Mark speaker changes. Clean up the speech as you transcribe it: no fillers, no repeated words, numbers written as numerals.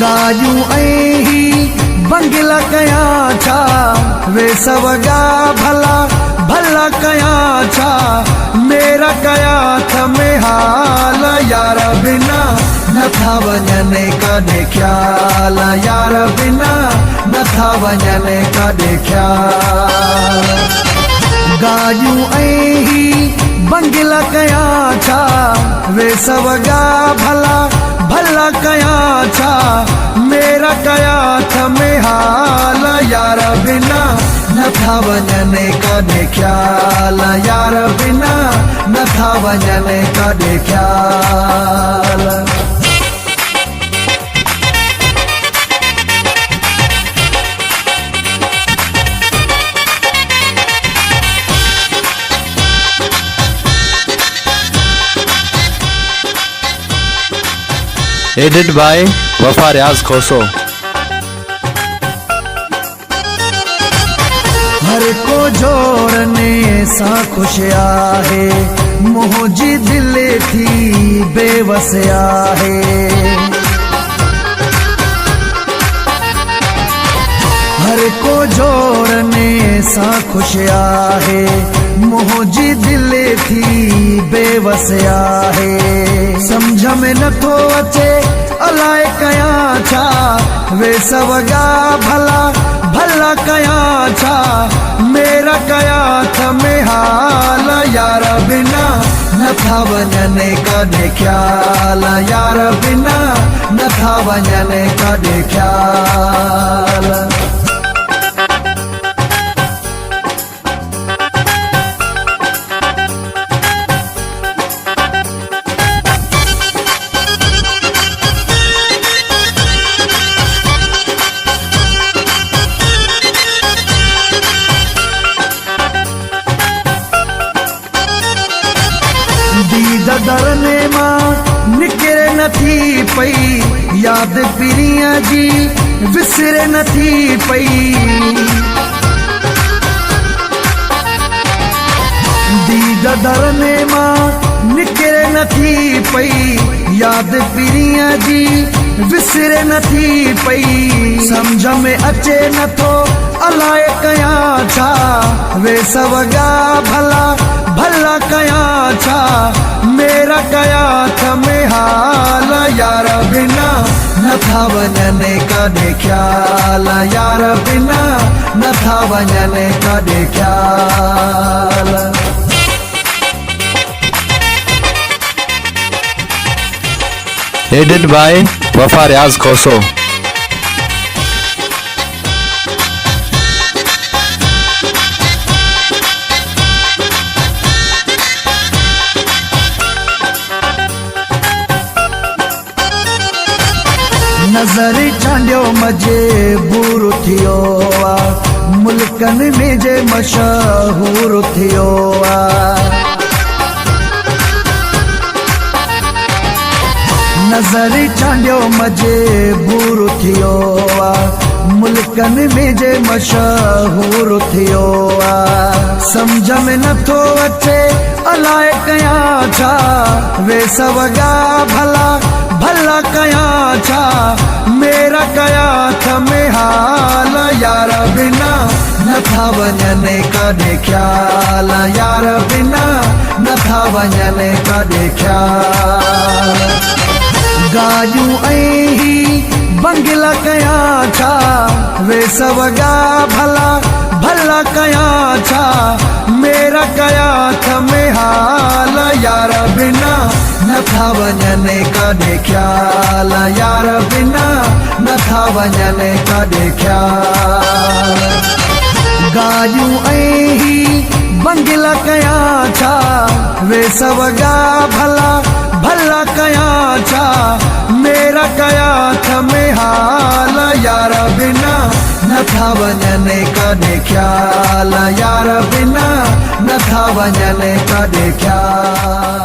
Speaker 1: गायूं ऐं ही बंगिला कयां छा वे सवगा भला भला कयां छा मेरा कया था में हाल यार बिना न था वञने काॾे ख्याल यार बिना न था वञने काॾे ख्याल गायूं ऐं ही बंगिला कयां छा वे सवगा भला भला कयां छा मेरा कया था में हाल यार बिना न था वञने काॾे ख्याल यार बिना न था वञने काॾे ख्याल
Speaker 2: एडिट बाय वफा रियाज खोसो।
Speaker 1: हर को जोड़ने सा खुश आहे मुझी दिल थी बेवस आहे हर को जोड़ने सा खुश आहे मुझी दिल थी बेवस आहे समझ में नथो अचे अलाए कयां छा वे सवगा भला भला कयां छा मेरा कया था में हाल यार बिना न था वञने काॾे ख्याल यार बिना न था वञने काॾे ख्याल दरने मां निकिरे नथी पई याद पिरीअ जी विसरे नथी पई दीद दरने मां निकिरे नथी पई याद पिरीअ जी विसरे नथी पई समझ में अचे नथो अलाए कयां छा वे सवगा भला भला कयां छा मेरा कया था में हाल यार बिना न था वञने काॾे ख्याल यार बिना न था वञने काॾे ख्याल
Speaker 2: एडिट बाय वफा रियाज खोसो।
Speaker 1: नज़र चांडियो मजबूर थियो मुल्कन में जे मशहूर थियो नज़र चांडियो मजबूर थियो मुल्कन में जे मशहूर थियो समझ में नथो अचे अलाए कयां छा वे सवगा भला भला कयां छा मेरा कया था में हाल यार बिना न था वञने काॾे ख्याल यार बिना न था वञने काॾे ख्याल गायूं ऐं ही बंगिला कयां छा वे सवगा भला भला कयां छा मेरा कया था में हाल यार बिना न था वञने काॾे ख्याल यार बिना न था वञने काॾे ख्याल गायूं ऐं ही बंगिला कयां छा वे सवगा भला भला कयां छा मेरा कया था में हाल यार बिना न था वञने काॾे ख्याल यार बिना न था वञने काॾे ख्याल।